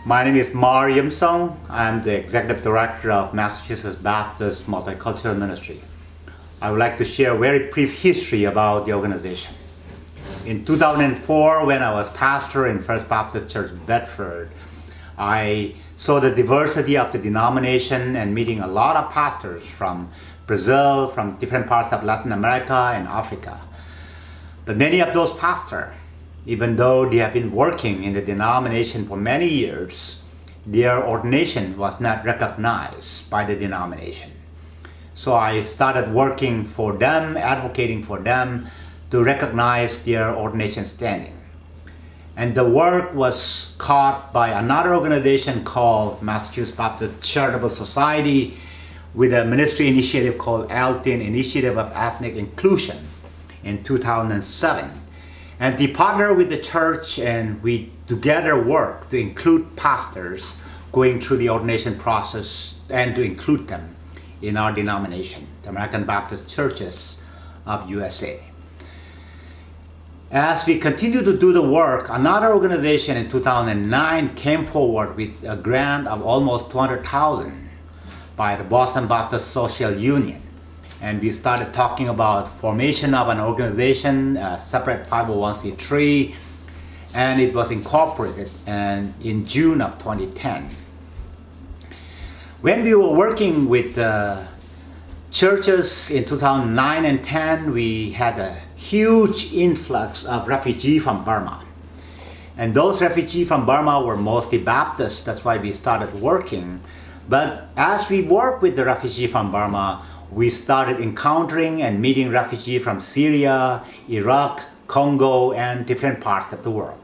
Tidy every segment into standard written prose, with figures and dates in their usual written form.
My name is Mar Yim Song. I'm the Executive Director of Massachusetts Baptist Multicultural Ministry. I would like to share a very brief history about the organization. In 2004, when I was pastor in First Baptist Church, Bedford, I saw the diversity of the denomination and meeting a lot of pastors from Brazil, from different parts of Latin America and Africa. But many of those pastors, even though they have been working in the denomination for many years, their ordination was not recognized by the denomination. So I started working for them, advocating for them to recognize their ordination standing. And the work was caught by another organization called Massachusetts Baptist Charitable Society with a ministry initiative called ALTIN, Initiative of Ethnic Inclusion, in 2007. And they partner with the church, and we together work to include pastors going through the ordination process and to include them in our denomination, the American Baptist Churches of USA. As we continue to do the work, another organization in 2009 came forward with a grant of almost $200,000 by the Boston Baptist Social Union. And we started talking about formation of an organization, a separate 501c3, and it was incorporated in June of 2010. When we were working with churches in 2009 and 10, we had a huge influx of refugees from Burma. And those refugees from Burma were mostly Baptists, that's why we started working. But as we worked with the refugees from Burma, we started encountering and meeting refugees from Syria, Iraq, Congo, and different parts of the world.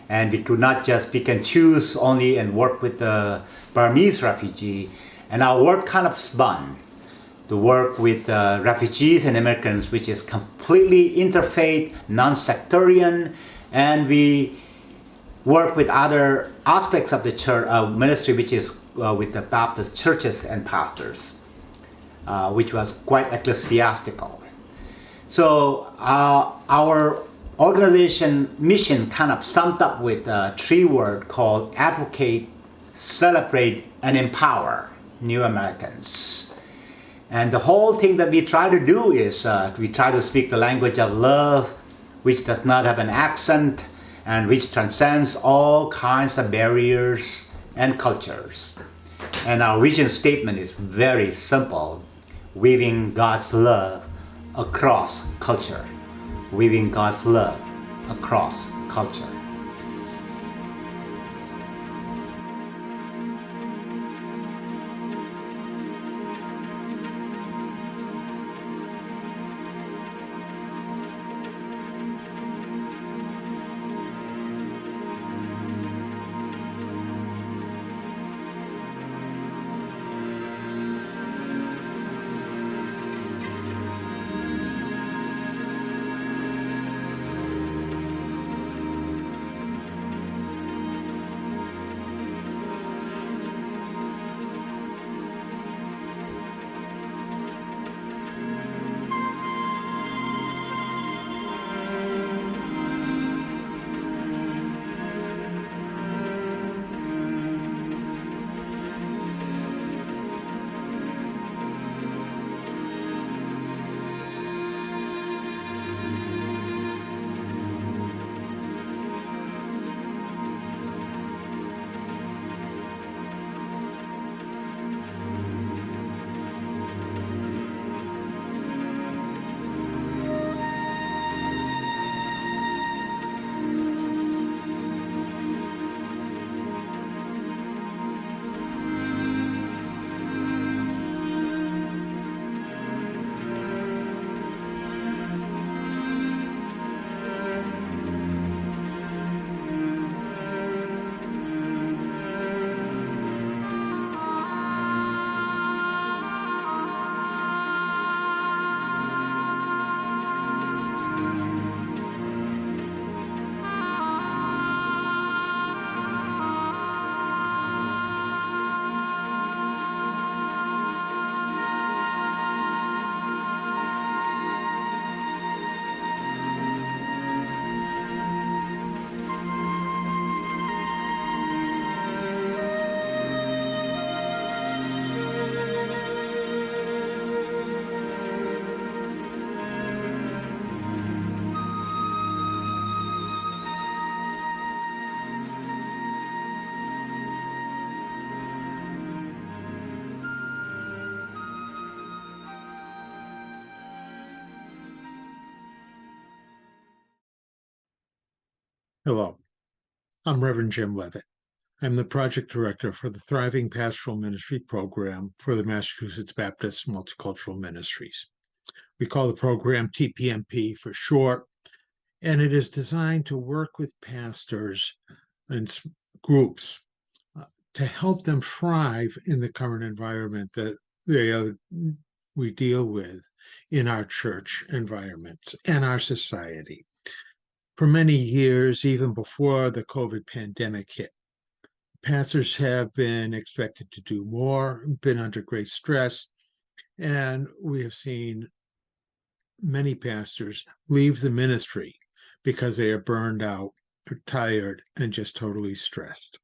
And we could not just pick and choose only and work with the Burmese refugee. And our work kind of spun to work with refugees and immigrants, which is completely interfaith, non-sectarian, and we work with other aspects of the church ministry, which is with the Baptist churches and pastors. Which was quite ecclesiastical. So our organization mission kind of summed up with a 3-word called advocate, celebrate, and empower new Americans. And the whole thing that we try to do is we try to speak the language of love, which does not have an accent and which transcends all kinds of barriers and cultures. And our vision statement is very simple: weaving God's love across culture. Weaving God's love across culture. Hello, I'm Reverend Jim Levitt. I'm the project director for the Thriving Pastoral Ministry program for the Massachusetts Baptist Multicultural Ministries. We call the program TPMP for short, and it is designed to work with pastors and groups to help them thrive in the current environment that we deal with in our church environments and our society. For many years, even before the COVID pandemic hit, pastors have been expected to do more, been under great stress, and we have seen many pastors leave the ministry because they are burned out, or tired, and just totally stressed.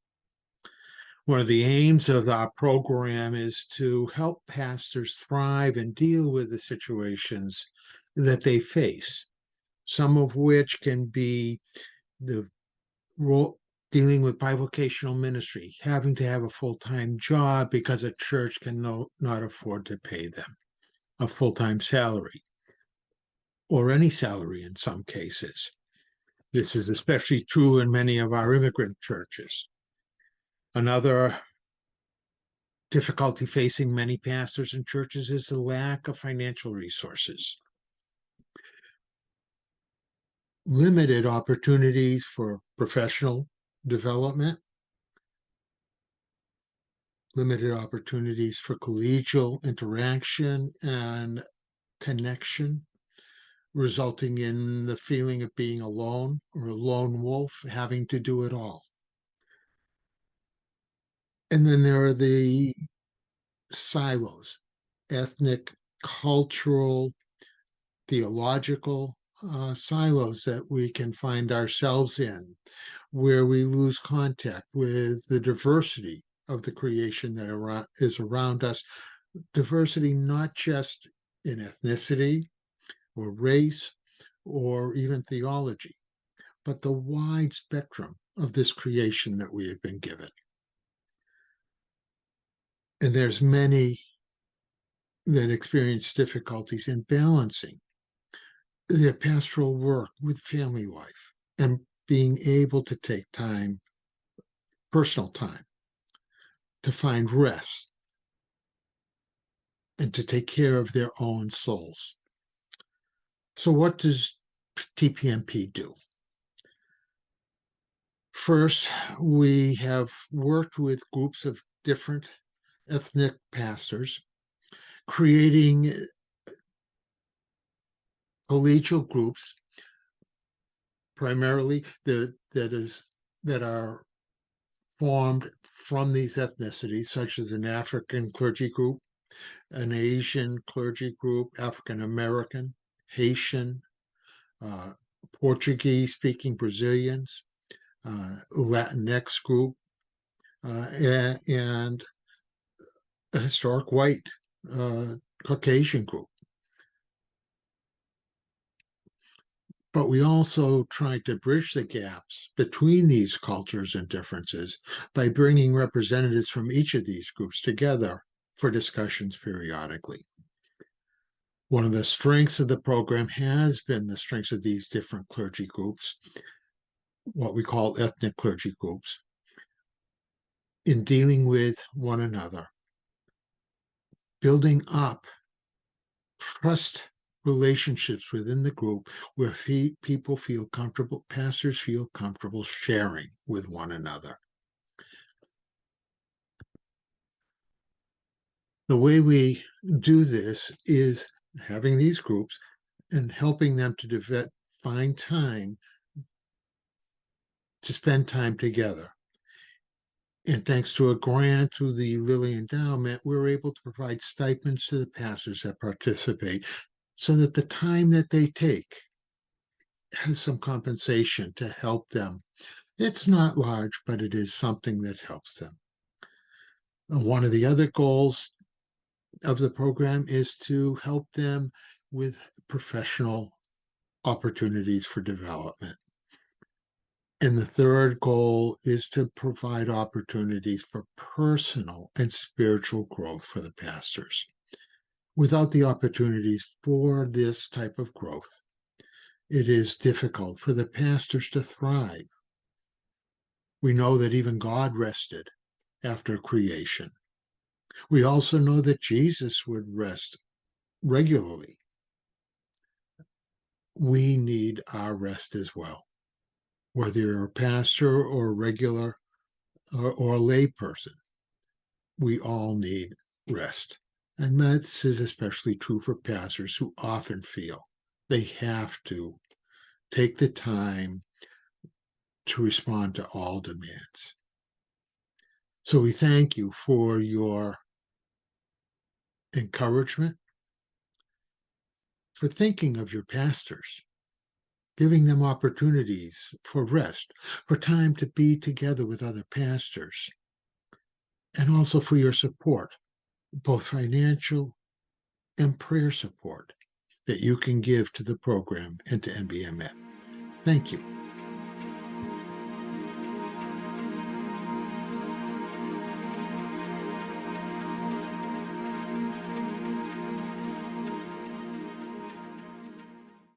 One of the aims of our program is to help pastors thrive and deal with the situations that they face, some of which can be the role dealing with bivocational ministry, having to have a full-time job because a church can not afford to pay them a full-time salary or any salary in some cases. This is especially true in many of our immigrant churches. Another difficulty facing many pastors and churches is the lack of financial resources. Limited opportunities for professional development, limited opportunities for collegial interaction and connection, resulting in the feeling of being alone or a lone wolf, having to do it all. And then there are the silos, ethnic, cultural, theological silos that we can find ourselves in, where we lose contact with the diversity of the creation that is around us. Diversity not just in ethnicity or race or even theology, but the wide spectrum of this creation that we have been given. And there's many that experience difficulties in balancing their pastoral work with family life and being able to take time, personal time, to find rest and to take care of their own souls. So what does TPMP do? First, we have worked with groups of different ethnic pastors, creating collegial groups, primarily that are formed from these ethnicities, such as an African clergy group, an Asian clergy group, African American, Haitian, Portuguese-speaking Brazilians, Latinx group, and a historic white Caucasian group. But we also tried to bridge the gaps between these cultures and differences by bringing representatives from each of these groups together for discussions periodically. One of the strengths of the program has been the strengths of these different clergy groups, what we call ethnic clergy groups, in dealing with one another, building up trust relationships within the group where people feel comfortable, pastors feel comfortable sharing with one another. The way we do this is having these groups and helping them to find time to spend time together. And thanks to a grant through the Lilly Endowment, we're able to provide stipends to the pastors that participate so that the time that they take has some compensation to help them. It's not large, but it is something that helps them. One of the other goals of the program is to help them with professional opportunities for development. And the third goal is to provide opportunities for personal and spiritual growth for the pastors. Without the opportunities for this type of growth, it is difficult for the pastors to thrive We know that even God rested after creation. We also know that Jesus would rest regularly. We need our rest as well. Whether you're a pastor or a regular or a lay person, we all need rest. And this is especially true for pastors who often feel they have to take the time to respond to all demands. So we thank you for your encouragement, for thinking of your pastors, giving them opportunities for rest, for time to be together with other pastors, and also for your support, both financial and prayer support that you can give to the program and to MBMM. Thank you.